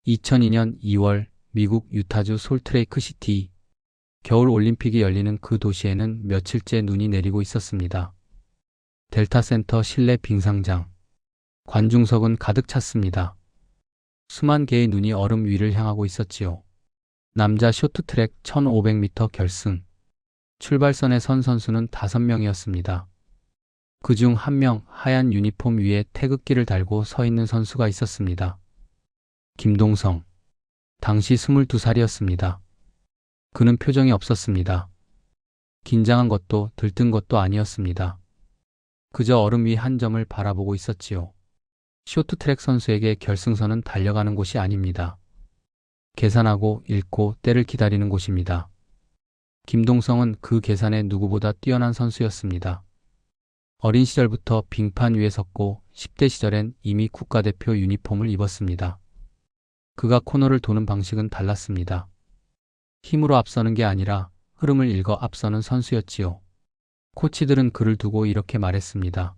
2002년 2월 미국 유타주 솔트레이크 시티. 겨울 올림픽이 열리는 그 도시에는 며칠째 눈이 내리고 있었습니다. 델타 센터 실내 빙상장. 관중석은 가득 찼습니다. 수만 개의 눈이 얼음 위를 향하고 있었지요. 남자 쇼트트랙 1500m 결승. 출발선에 선 선수는 5명이었습니다. 그중 한 명 하얀 유니폼 위에 태극기를 달고 서 있는 선수가 있었습니다. 김동성. 당시 22살이었습니다. 그는 표정이 없었습니다. 긴장한 것도 들뜬 것도 아니었습니다. 그저 얼음 위 한 점을 바라보고 있었지요. 쇼트트랙 선수에게 결승선은 달려가는 곳이 아닙니다. 계산하고 읽고 때를 기다리는 곳입니다. 김동성은 그 계산에 누구보다 뛰어난 선수였습니다. 어린 시절부터 빙판 위에 섰고 10대 시절엔 이미 국가대표 유니폼을 입었습니다. 그가 코너를 도는 방식은 달랐습니다. 힘으로 앞서는 게 아니라 흐름을 읽어 앞서는 선수였지요. 코치들은 그를 두고 이렇게 말했습니다.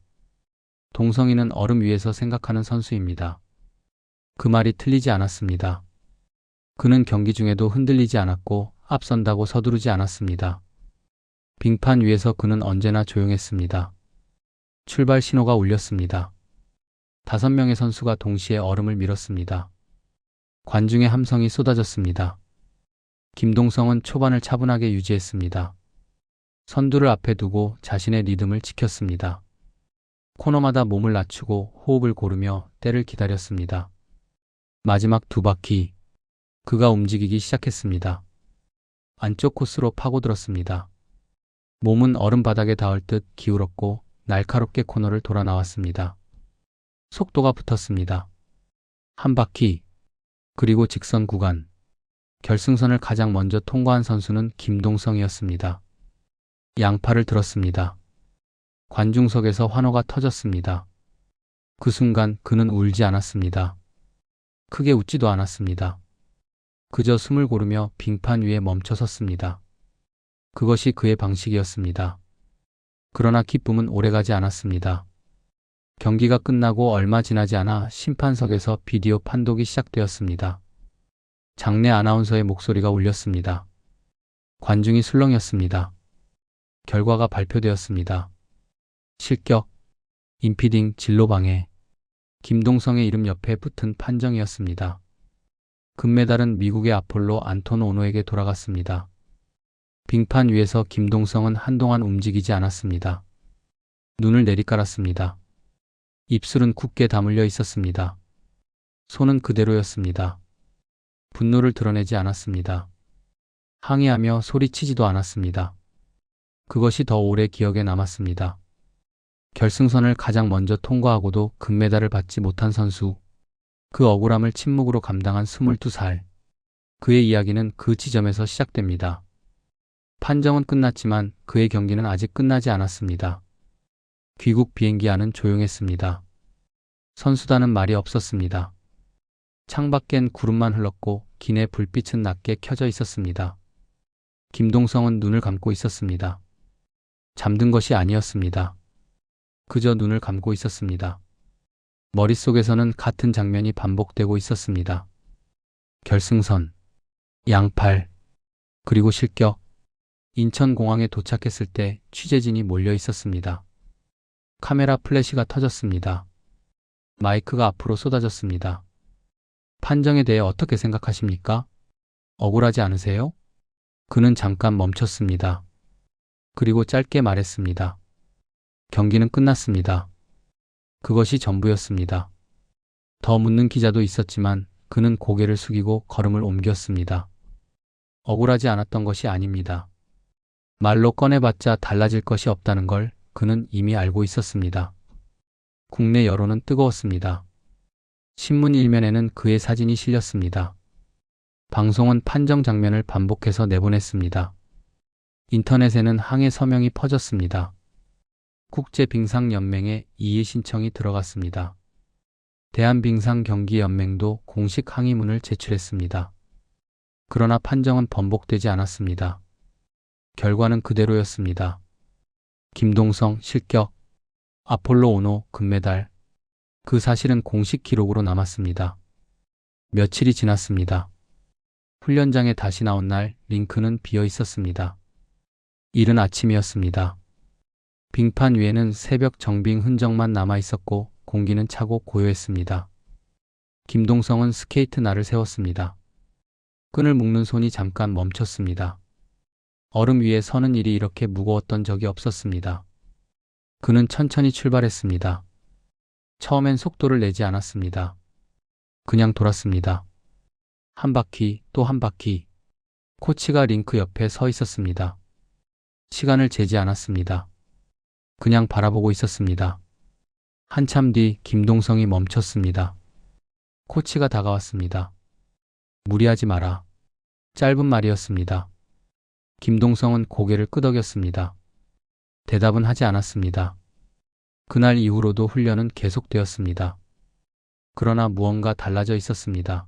동성이는 얼음 위에서 생각하는 선수입니다. 그 말이 틀리지 않았습니다. 그는 경기 중에도 흔들리지 않았고 앞선다고 서두르지 않았습니다. 빙판 위에서 그는 언제나 조용했습니다. 출발 신호가 울렸습니다. 5명의 선수가 동시에 얼음을 밀었습니다. 관중의 함성이 쏟아졌습니다. 김동성은 초반을 차분하게 유지했습니다. 선두를 앞에 두고 자신의 리듬을 지켰습니다. 코너마다 몸을 낮추고 호흡을 고르며 때를 기다렸습니다. 마지막 2바퀴. 그가 움직이기 시작했습니다. 안쪽 코스로 파고들었습니다. 몸은 얼음 바닥에 닿을 듯 기울었고 날카롭게 코너를 돌아 나왔습니다. 속도가 붙었습니다. 한 바퀴, 그리고 직선 구간. 결승선을 가장 먼저 통과한 선수는 김동성이었습니다. 양팔을 들었습니다. 관중석에서 환호가 터졌습니다. 그 순간 그는 울지 않았습니다. 크게 웃지도 않았습니다. 그저 숨을 고르며 빙판 위에 멈춰 섰습니다. 그것이 그의 방식이었습니다. 그러나 기쁨은 오래가지 않았습니다. 경기가 끝나고 얼마 지나지 않아 심판석에서 비디오 판독이 시작되었습니다. 장내 아나운서의 목소리가 울렸습니다. 관중이 술렁였습니다. 결과가 발표되었습니다. 실격, 임피딩 진로 방해. 김동성의 이름 옆에 붙은 판정이었습니다. 금메달은 미국의 아폴로 안톤 오노에게 돌아갔습니다. 빙판 위에서 김동성은 한동안 움직이지 않았습니다. 눈을 내리깔았습니다. 입술은 굳게 다물려 있었습니다. 손은 그대로였습니다. 분노를 드러내지 않았습니다. 항의하며 소리치지도 않았습니다. 그것이 더 오래 기억에 남았습니다. 결승선을 가장 먼저 통과하고도 금메달을 받지 못한 선수. 그 억울함을 침묵으로 감당한 22살. 그의 이야기는 그 지점에서 시작됩니다. 판정은 끝났지만 그의 경기는 아직 끝나지 않았습니다. 귀국 비행기 안은 조용했습니다. 선수단은 말이 없었습니다. 창밖엔 구름만 흘렀고 기내 불빛은 낮게 켜져 있었습니다. 김동성은 눈을 감고 있었습니다. 잠든 것이 아니었습니다. 그저 눈을 감고 있었습니다. 머릿속에서는 같은 장면이 반복되고 있었습니다. 결승선, 양팔, 그리고 실격. 인천공항에 도착했을 때 취재진이 몰려 있었습니다. 카메라 플래시가 터졌습니다. 마이크가 앞으로 쏟아졌습니다. 판정에 대해 어떻게 생각하십니까? 억울하지 않으세요? 그는 잠깐 멈췄습니다. 그리고 짧게 말했습니다. 경기는 끝났습니다. 그것이 전부였습니다. 더 묻는 기자도 있었지만 그는 고개를 숙이고 걸음을 옮겼습니다. 억울하지 않았던 것이 아닙니다. 말로 꺼내봤자 달라질 것이 없다는 걸 그는 이미 알고 있었습니다. 국내 여론은 뜨거웠습니다. 신문 일면에는 그의 사진이 실렸습니다. 방송은 판정 장면을 반복해서 내보냈습니다. 인터넷에는 항해 서명이 퍼졌습니다. 국제빙상연맹에 이의 신청이 들어갔습니다. 대한빙상경기연맹도 공식 항의문을 제출했습니다. 그러나 판정은 번복되지 않았습니다. 결과는 그대로였습니다. 김동성 실격, 아폴로 오노 금메달. 그 사실은 공식 기록으로 남았습니다. 며칠이 지났습니다. 훈련장에 다시 나온 날 링크는 비어 있었습니다. 이른 아침이었습니다. 빙판 위에는 새벽 정빙 흔적만 남아 있었고 공기는 차고 고요했습니다. 김동성은 스케이트 날을 세웠습니다. 끈을 묶는 손이 잠깐 멈췄습니다. 얼음 위에 서는 일이 이렇게 무거웠던 적이 없었습니다. 그는 천천히 출발했습니다. 처음엔 속도를 내지 않았습니다. 그냥 돌았습니다. 한 바퀴, 또 한 바퀴. 코치가 링크 옆에 서 있었습니다. 시간을 재지 않았습니다. 그냥 바라보고 있었습니다. 한참 뒤 김동성이 멈췄습니다. 코치가 다가왔습니다. 무리하지 마라. 짧은 말이었습니다. 김동성은 고개를 끄덕였습니다. 대답은 하지 않았습니다. 그날 이후로도 훈련은 계속되었습니다. 그러나 무언가 달라져 있었습니다.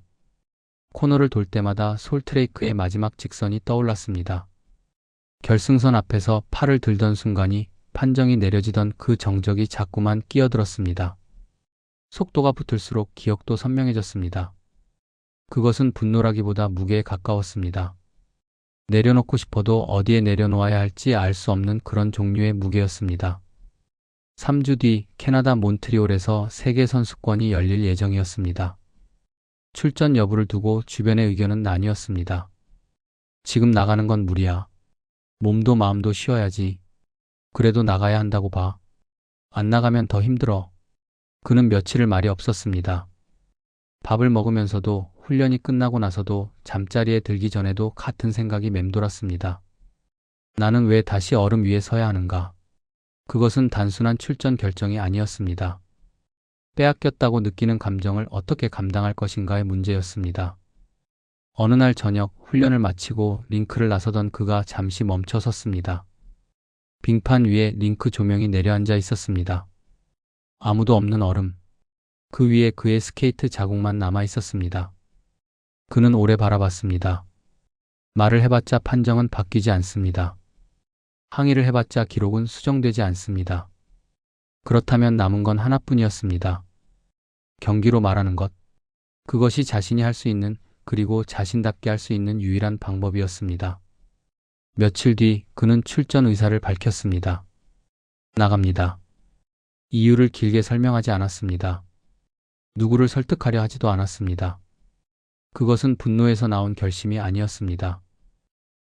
코너를 돌 때마다 솔트레이크의 마지막 직선이 떠올랐습니다. 결승선 앞에서 팔을 들던 순간이 판정이 내려지던 그 정적이 자꾸만 끼어들었습니다. 속도가 붙을수록 기억도 선명해졌습니다. 그것은 분노라기보다 무게에 가까웠습니다. 내려놓고 싶어도 어디에 내려놓아야 할지 알 수 없는 그런 종류의 무게였습니다. 3주 뒤 캐나다 몬트리올에서 세계선수권이 열릴 예정이었습니다. 출전 여부를 두고 주변의 의견은 나뉘었습니다. 지금 나가는 건 무리야. 몸도 마음도 쉬어야지. 그래도 나가야 한다고 봐. 안 나가면 더 힘들어. 그는 며칠을 말이 없었습니다. 밥을 먹으면서도 훈련이 끝나고 나서도 잠자리에 들기 전에도 같은 생각이 맴돌았습니다. 나는 왜 다시 얼음 위에 서야 하는가? 그것은 단순한 출전 결정이 아니었습니다. 빼앗겼다고 느끼는 감정을 어떻게 감당할 것인가의 문제였습니다. 어느 날 저녁 훈련을 마치고 링크를 나서던 그가 잠시 멈춰 섰습니다. 빙판 위에 링크 조명이 내려앉아 있었습니다. 아무도 없는 얼음. 그 위에 그의 스케이트 자국만 남아 있었습니다. 그는 오래 바라봤습니다. 말을 해봤자 판정은 바뀌지 않습니다. 항의를 해봤자 기록은 수정되지 않습니다. 그렇다면 남은 건 하나뿐이었습니다. 경기로 말하는 것. 그것이 자신이 할 수 있는, 그리고 자신답게 할 수 있는 유일한 방법이었습니다. 며칠 뒤 그는 출전 의사를 밝혔습니다. 나갑니다. 이유를 길게 설명하지 않았습니다. 누구를 설득하려 하지도 않았습니다. 그것은 분노에서 나온 결심이 아니었습니다.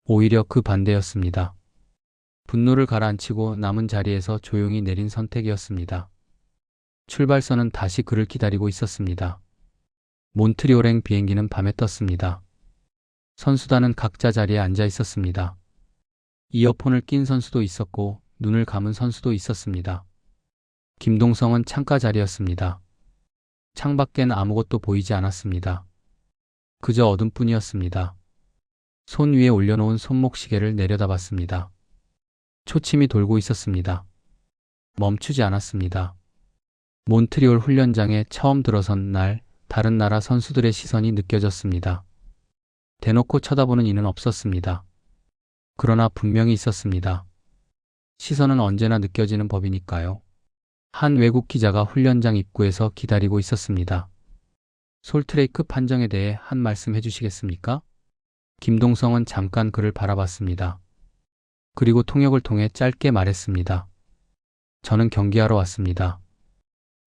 오히려 그 반대였습니다. 분노를 가라앉히고 남은 자리에서 조용히 내린 선택이었습니다. 출발선은 다시 그를 기다리고 있었습니다. 몬트리올행 비행기는 밤에 떴습니다. 선수단은 각자 자리에 앉아 있었습니다. 이어폰을 낀 선수도 있었고 눈을 감은 선수도 있었습니다. 김동성은 창가 자리였습니다. 창밖엔 아무것도 보이지 않았습니다. 그저 어둠뿐이었습니다. 손 위에 올려놓은 손목시계를 내려다봤습니다. 초침이 돌고 있었습니다. 멈추지 않았습니다. 몬트리올 훈련장에 처음 들어선 날 다른 나라 선수들의 시선이 느껴졌습니다. 대놓고 쳐다보는 이는 없었습니다. 그러나 분명히 있었습니다. 시선은 언제나 느껴지는 법이니까요. 한 외국 기자가 훈련장 입구에서 기다리고 있었습니다. 솔트레이크 판정에 대해 한 말씀 해주시겠습니까? 김동성은 잠깐 그를 바라봤습니다. 그리고 통역을 통해 짧게 말했습니다. 저는 경기하러 왔습니다.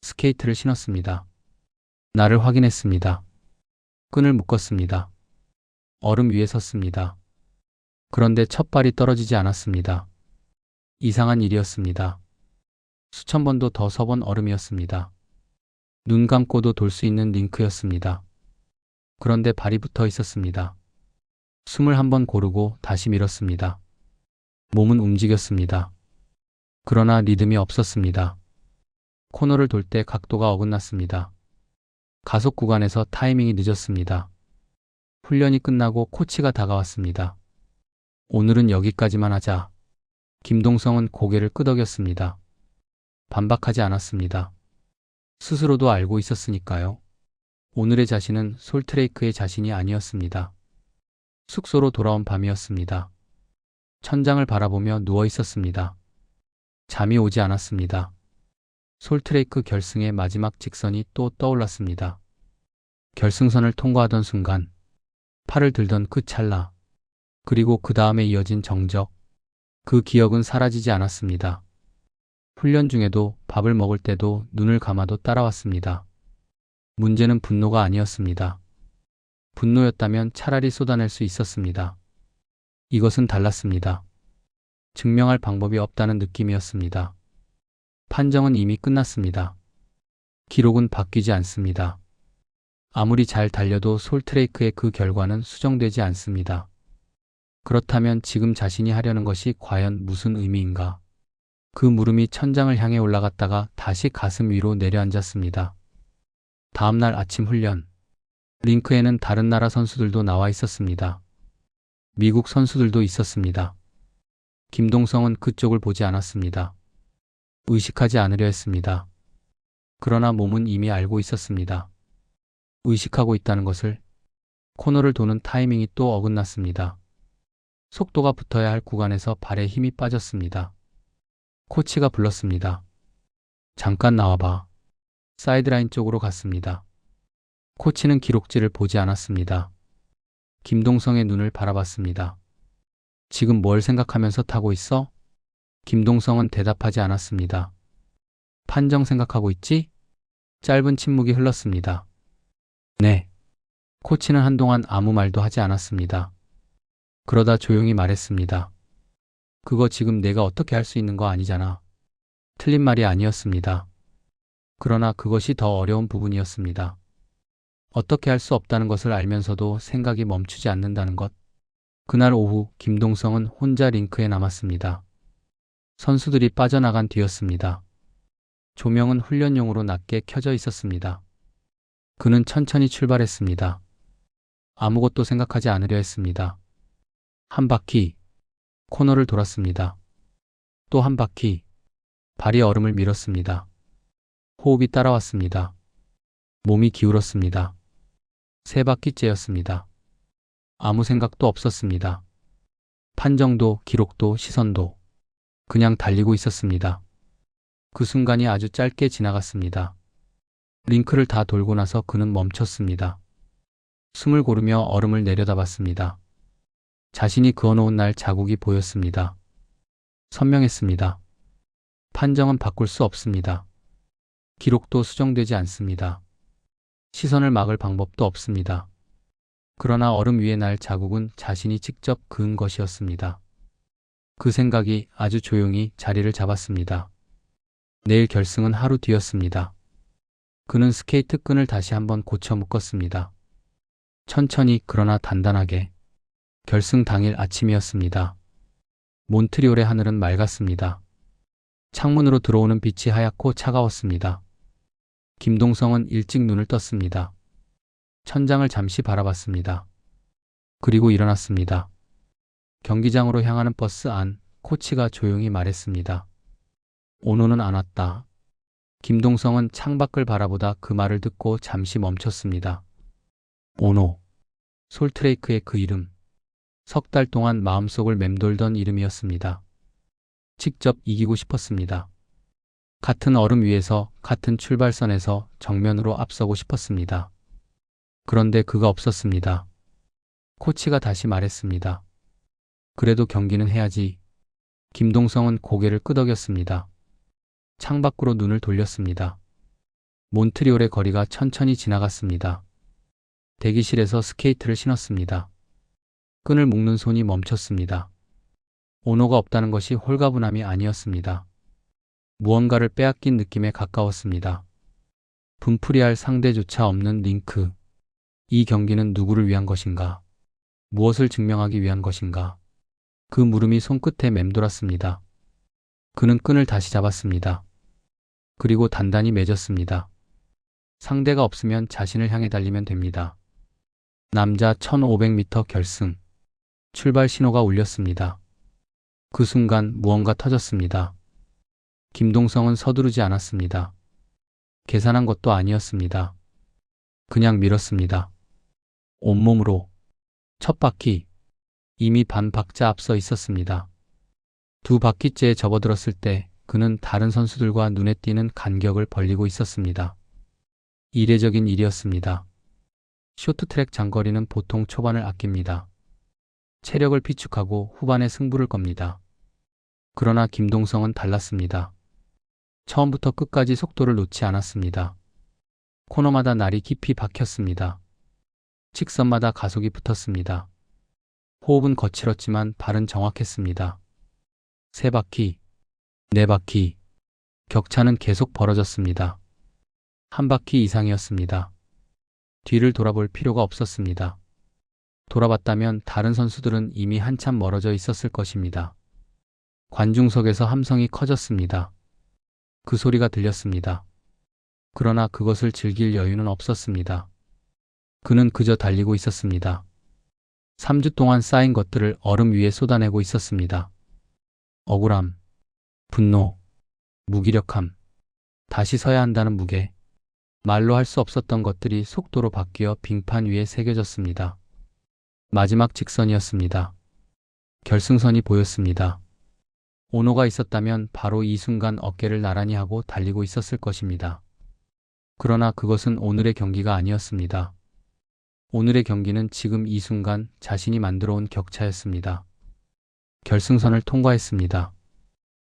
스케이트를 신었습니다. 나를 확인했습니다. 끈을 묶었습니다. 얼음 위에 섰습니다. 그런데 첫 발이 떨어지지 않았습니다. 이상한 일이었습니다. 수천 번도 더 서본 얼음이었습니다. 눈 감고도 돌 수 있는 링크였습니다. 그런데 발이 붙어 있었습니다. 숨을 한번 고르고 다시 밀었습니다. 몸은 움직였습니다. 그러나 리듬이 없었습니다. 코너를 돌 때 각도가 어긋났습니다. 가속 구간에서 타이밍이 늦었습니다. 훈련이 끝나고 코치가 다가왔습니다. 오늘은 여기까지만 하자. 김동성은 고개를 끄덕였습니다. 반박하지 않았습니다. 스스로도 알고 있었으니까요. 오늘의 자신은 솔트레이크의 자신이 아니었습니다. 숙소로 돌아온 밤이었습니다. 천장을 바라보며 누워 있었습니다. 잠이 오지 않았습니다. 솔트레이크 결승의 마지막 직선이 또 떠올랐습니다. 결승선을 통과하던 순간, 팔을 들던 그 찰나, 그리고 그 다음에 이어진 정적, 그 기억은 사라지지 않았습니다. 훈련 중에도 밥을 먹을 때도 눈을 감아도 따라왔습니다. 문제는 분노가 아니었습니다. 분노였다면 차라리 쏟아낼 수 있었습니다. 이것은 달랐습니다. 증명할 방법이 없다는 느낌이었습니다. 판정은 이미 끝났습니다. 기록은 바뀌지 않습니다. 아무리 잘 달려도 솔트레이크의 그 결과는 수정되지 않습니다. 그렇다면 지금 자신이 하려는 것이 과연 무슨 의미인가? 그 물음이 천장을 향해 올라갔다가 다시 가슴 위로 내려앉았습니다. 다음날 아침 훈련. 링크에는 다른 나라 선수들도 나와 있었습니다. 미국 선수들도 있었습니다. 김동성은 그쪽을 보지 않았습니다. 의식하지 않으려 했습니다. 그러나 몸은 이미 알고 있었습니다. 의식하고 있다는 것을. 코너를 도는 타이밍이 또 어긋났습니다. 속도가 붙어야 할 구간에서 발에 힘이 빠졌습니다. 코치가 불렀습니다. 잠깐 나와봐. 사이드라인 쪽으로 갔습니다. 코치는 기록지를 보지 않았습니다. 김동성의 눈을 바라봤습니다. 지금 뭘 생각하면서 타고 있어? 김동성은 대답하지 않았습니다. 판정 생각하고 있지? 짧은 침묵이 흘렀습니다. 네. 코치는 한동안 아무 말도 하지 않았습니다. 그러다 조용히 말했습니다. 그거 지금 내가 어떻게 할 수 있는 거 아니잖아. 틀린 말이 아니었습니다. 그러나 그것이 더 어려운 부분이었습니다. 어떻게 할 수 없다는 것을 알면서도 생각이 멈추지 않는다는 것. 그날 오후 김동성은 혼자 링크에 남았습니다. 선수들이 빠져나간 뒤였습니다. 조명은 훈련용으로 낮게 켜져 있었습니다. 그는 천천히 출발했습니다. 아무것도 생각하지 않으려 했습니다. 한 바퀴, 코너를 돌았습니다. 또 한 바퀴, 발이 얼음을 밀었습니다. 호흡이 따라왔습니다. 몸이 기울었습니다. 세 바퀴째였습니다. 아무 생각도 없었습니다. 판정도, 기록도, 시선도 그냥 달리고 있었습니다. 그 순간이 아주 짧게 지나갔습니다. 링크를 다 돌고 나서 그는 멈췄습니다. 숨을 고르며 얼음을 내려다봤습니다. 자신이 그어놓은 날 자국이 보였습니다. 선명했습니다. 판정은 바꿀 수 없습니다. 기록도 수정되지 않습니다. 시선을 막을 방법도 없습니다. 그러나 얼음 위에 날 자국은 자신이 직접 그은 것이었습니다. 그 생각이 아주 조용히 자리를 잡았습니다. 내일 결승은 하루 뒤였습니다. 그는 스케이트 끈을 다시 한번 고쳐 묶었습니다. 천천히 그러나 단단하게. 결승 당일 아침이었습니다. 몬트리올의 하늘은 맑았습니다. 창문으로 들어오는 빛이 하얗고 차가웠습니다. 김동성은 일찍 눈을 떴습니다. 천장을 잠시 바라봤습니다. 그리고 일어났습니다. 경기장으로 향하는 버스 안, 코치가 조용히 말했습니다. 오노는 안 왔다. 김동성은 창밖을 바라보다 그 말을 듣고 잠시 멈췄습니다. 오노. 솔트레이크의 그 이름. 석 달 동안 마음속을 맴돌던 이름이었습니다. 직접 이기고 싶었습니다. 같은 얼음 위에서, 같은 출발선에서 정면으로 앞서고 싶었습니다. 그런데 그가 없었습니다. 코치가 다시 말했습니다. 그래도 경기는 해야지. 김동성은 고개를 끄덕였습니다. 창밖으로 눈을 돌렸습니다. 몬트리올의 거리가 천천히 지나갔습니다. 대기실에서 스케이트를 신었습니다. 끈을 묶는 손이 멈췄습니다. 오노가 없다는 것이 홀가분함이 아니었습니다. 무언가를 빼앗긴 느낌에 가까웠습니다. 분풀이할 상대조차 없는 링크. 이 경기는 누구를 위한 것인가? 무엇을 증명하기 위한 것인가? 그 물음이 손끝에 맴돌았습니다. 그는 끈을 다시 잡았습니다. 그리고 단단히 맺었습니다. 상대가 없으면 자신을 향해 달리면 됩니다. 남자 1500m 결승. 출발 신호가 울렸습니다. 그 순간 무언가 터졌습니다. 김동성은 서두르지 않았습니다. 계산한 것도 아니었습니다. 그냥 밀었습니다. 온몸으로. 첫 바퀴. 이미 반 박자 앞서 있었습니다. 두 바퀴째에 접어들었을 때 그는 다른 선수들과 눈에 띄는 간격을 벌리고 있었습니다. 이례적인 일이었습니다. 쇼트트랙 장거리는 보통 초반을 아낍니다. 체력을 비축하고 후반에 승부를 겁니다. 그러나 김동성은 달랐습니다. 처음부터 끝까지 속도를 놓지 않았습니다. 코너마다 날이 깊이 박혔습니다. 직선마다 가속이 붙었습니다. 호흡은 거칠었지만 발은 정확했습니다. 3바퀴, 4바퀴, 격차는 계속 벌어졌습니다. 1바퀴 이상이었습니다. 뒤를 돌아볼 필요가 없었습니다. 돌아봤다면 다른 선수들은 이미 한참 멀어져 있었을 것입니다. 관중석에서 함성이 커졌습니다. 그 소리가 들렸습니다. 그러나 그것을 즐길 여유는 없었습니다. 그는 그저 달리고 있었습니다. 3주 동안 쌓인 것들을 얼음 위에 쏟아내고 있었습니다. 억울함, 분노, 무기력함, 다시 서야 한다는 무게, 말로 할 수 없었던 것들이 속도로 바뀌어 빙판 위에 새겨졌습니다. 마지막 직선이었습니다. 결승선이 보였습니다. 오노가 있었다면 바로 이 순간 어깨를 나란히 하고 달리고 있었을 것입니다. 그러나 그것은 오늘의 경기가 아니었습니다. 오늘의 경기는 지금 이 순간 자신이 만들어 온 격차였습니다. 결승선을 통과했습니다.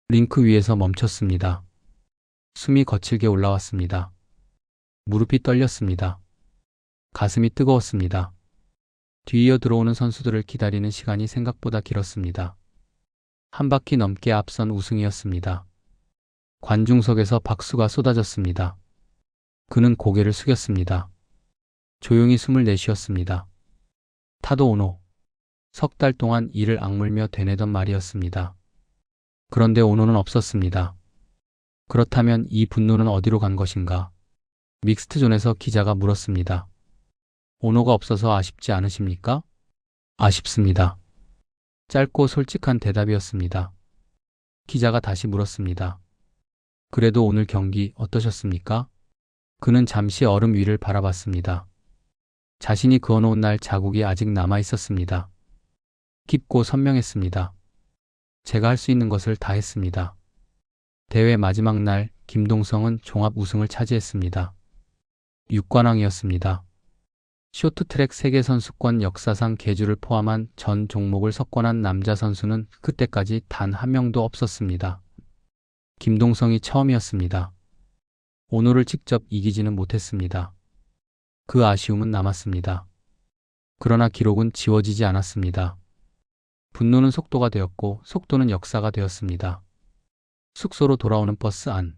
링크 위에서 멈췄습니다. 숨이 거칠게 올라왔습니다. 무릎이 떨렸습니다. 가슴이 뜨거웠습니다. 뒤이어 들어오는 선수들을 기다리는 시간이 생각보다 길었습니다. 1바퀴 넘게 앞선 우승이었습니다. 관중석에서 박수가 쏟아졌습니다. 그는 고개를 숙였습니다. 조용히 숨을 내쉬었습니다. 타도 오노. 석 달 동안 이를 악물며 되뇌던 말이었습니다. 그런데 오노는 없었습니다. 그렇다면 이 분노는 어디로 간 것인가? 믹스트존에서 기자가 물었습니다. 오노가 없어서 아쉽지 않으십니까? 아쉽습니다. 짧고 솔직한 대답이었습니다. 기자가 다시 물었습니다. 그래도 오늘 경기 어떠셨습니까? 그는 잠시 얼음 위를 바라봤습니다. 자신이 그어놓은 날 자국이 아직 남아 있었습니다. 깊고 선명했습니다. 제가 할 수 있는 것을 다 했습니다. 대회 마지막 날 김동성은 종합 우승을 차지했습니다. 6관왕이었습니다. 쇼트트랙 세계선수권 역사상 계주를 포함한 전 종목을 석권한 남자 선수는 그때까지 단 한 명도 없었습니다. 김동성이 처음이었습니다. 오노를 직접 이기지는 못했습니다. 그 아쉬움은 남았습니다. 그러나 기록은 지워지지 않았습니다. 분노는 속도가 되었고 속도는 역사가 되었습니다. 숙소로 돌아오는 버스 안.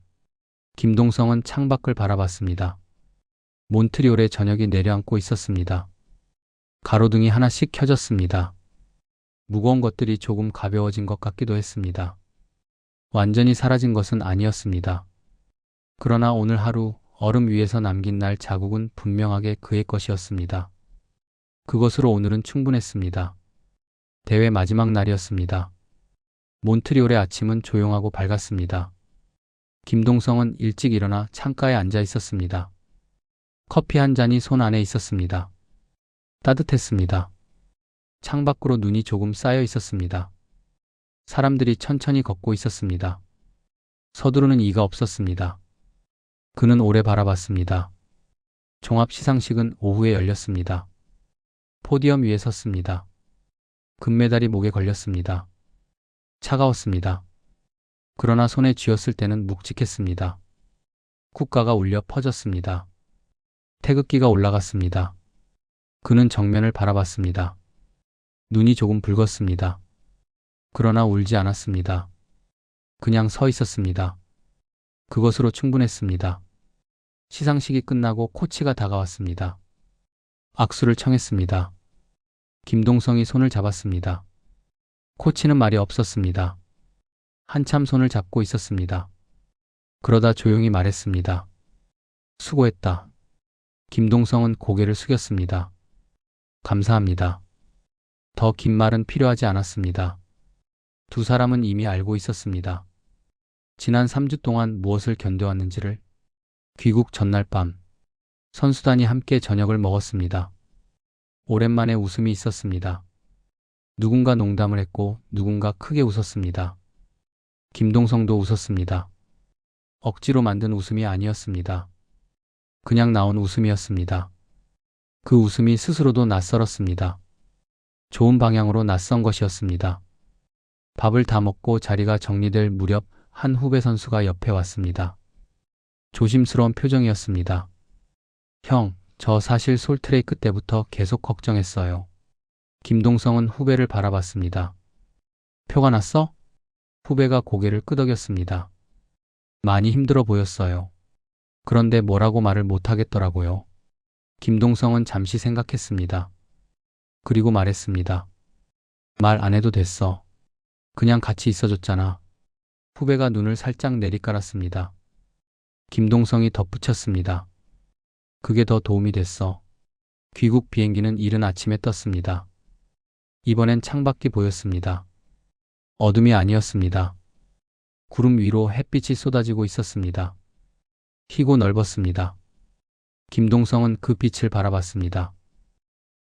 김동성은 창밖을 바라봤습니다. 몬트리올의 저녁이 내려앉고 있었습니다. 가로등이 하나씩 켜졌습니다. 무거운 것들이 조금 가벼워진 것 같기도 했습니다. 완전히 사라진 것은 아니었습니다. 그러나 오늘 하루 얼음 위에서 남긴 날 자국은 분명하게 그의 것이었습니다. 그것으로 오늘은 충분했습니다. 대회 마지막 날이었습니다. 몬트리올의 아침은 조용하고 밝았습니다. 김동성은 일찍 일어나 창가에 앉아 있었습니다. 커피 한 잔이 손 안에 있었습니다. 따뜻했습니다. 창밖으로 눈이 조금 쌓여 있었습니다. 사람들이 천천히 걷고 있었습니다. 서두르는 이가 없었습니다. 그는 오래 바라봤습니다. 종합 시상식은 오후에 열렸습니다. 포디엄 위에 섰습니다. 금메달이 목에 걸렸습니다. 차가웠습니다. 그러나 손에 쥐었을 때는 묵직했습니다. 국가가 울려 퍼졌습니다. 태극기가 올라갔습니다. 그는 정면을 바라봤습니다. 눈이 조금 붉었습니다. 그러나 울지 않았습니다. 그냥 서 있었습니다. 그것으로 충분했습니다. 시상식이 끝나고 코치가 다가왔습니다. 악수를 청했습니다. 김동성이 손을 잡았습니다. 코치는 말이 없었습니다. 한참 손을 잡고 있었습니다. 그러다 조용히 말했습니다. 수고했다. 김동성은 고개를 숙였습니다. 감사합니다. 더 긴 말은 필요하지 않았습니다. 두 사람은 이미 알고 있었습니다. 지난 3주 동안 무엇을 견뎌왔는지를. 귀국 전날 밤 선수단이 함께 저녁을 먹었습니다. 오랜만에 웃음이 있었습니다. 누군가 농담을 했고 누군가 크게 웃었습니다. 김동성도 웃었습니다. 억지로 만든 웃음이 아니었습니다. 그냥 나온 웃음이었습니다. 그 웃음이 스스로도 낯설었습니다. 좋은 방향으로 낯선 것이었습니다. 밥을 다 먹고 자리가 정리될 무렵 한 후배 선수가 옆에 왔습니다. 조심스러운 표정이었습니다. 형, 저 사실 솔트레이크 때부터 계속 걱정했어요. 김동성은 후배를 바라봤습니다. 표가 났어? 후배가 고개를 끄덕였습니다. 많이 힘들어 보였어요. 그런데 뭐라고 말을 못하겠더라고요. 김동성은 잠시 생각했습니다. 그리고 말했습니다. 말 안 해도 됐어. 그냥 같이 있어줬잖아. 후배가 눈을 살짝 내리깔았습니다. 김동성이 덧붙였습니다. 그게 더 도움이 됐어. 귀국 비행기는 이른 아침에 떴습니다. 이번엔 창밖이 보였습니다. 어둠이 아니었습니다. 구름 위로 햇빛이 쏟아지고 있었습니다. 희고 넓었습니다. 김동성은 그 빛을 바라봤습니다.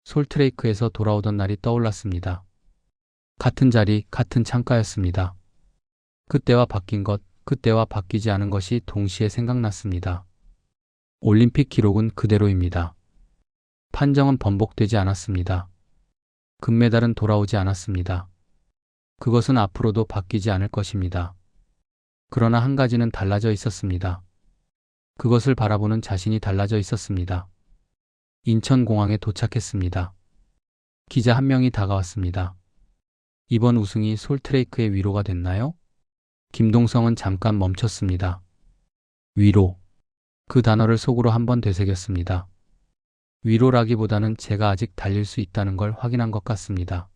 솔트레이크에서 돌아오던 날이 떠올랐습니다. 같은 자리, 같은 창가였습니다. 그때와 바뀐 것, 그때와 바뀌지 않은 것이 동시에 생각났습니다. 올림픽 기록은 그대로입니다. 판정은 번복되지 않았습니다. 금메달은 돌아오지 않았습니다. 그것은 앞으로도 바뀌지 않을 것입니다. 그러나 한 가지는 달라져 있었습니다. 그것을 바라보는 자신이 달라져 있었습니다. 인천공항에 도착했습니다. 기자 한 명이 다가왔습니다. 이번 우승이 솔트레이크의 위로가 됐나요? 김동성은 잠깐 멈췄습니다. 위로. 그 단어를 속으로 한번 되새겼습니다. 위로라기보다는 제가 아직 달릴 수 있다는 걸 확인한 것 같습니다.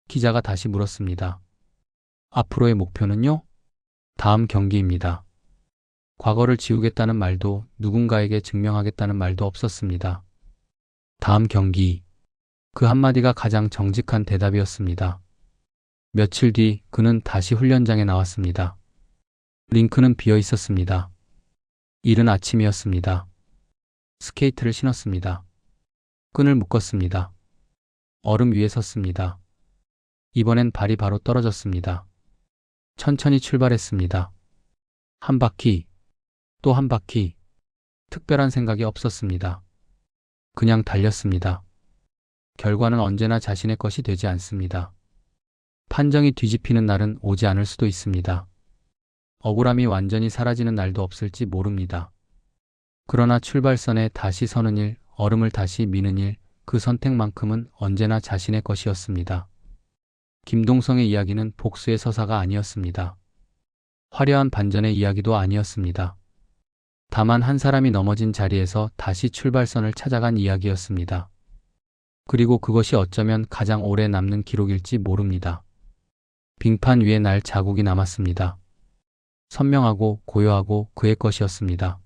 기자가 다시 물었습니다. 앞으로의 목표는요? 다음 경기입니다. 과거를 지우겠다는 말도 누군가에게 증명하겠다는 말도 없었습니다. 다음 경기. 그 한마디가 가장 정직한 대답이었습니다. 며칠 뒤 그는 다시 훈련장에 나왔습니다. 링크는 비어 있었습니다. 이른 아침이었습니다. 스케이트를 신었습니다. 끈을 묶었습니다. 얼음 위에 섰습니다. 이번엔 발이 바로 떨어졌습니다. 천천히 출발했습니다. 한 바퀴, 또 한 바퀴. 특별한 생각이 없었습니다. 그냥 달렸습니다. 결과는 언제나 자신의 것이 되지 않습니다. 판정이 뒤집히는 날은 오지 않을 수도 있습니다. 억울함이 완전히 사라지는 날도 없을지 모릅니다. 그러나 출발선에 다시 서는 일, 얼음을 다시 미는 일, 그 선택만큼은 언제나 자신의 것이었습니다. 김동성의 이야기는 복수의 서사가 아니었습니다. 화려한 반전의 이야기도 아니었습니다. 다만 한 사람이 넘어진 자리에서 다시 출발선을 찾아간 이야기였습니다. 그리고 그것이 어쩌면 가장 오래 남는 기록일지 모릅니다. 빙판 위에 날 자국이 남았습니다. 선명하고 고요하고 그의 것이었습니다.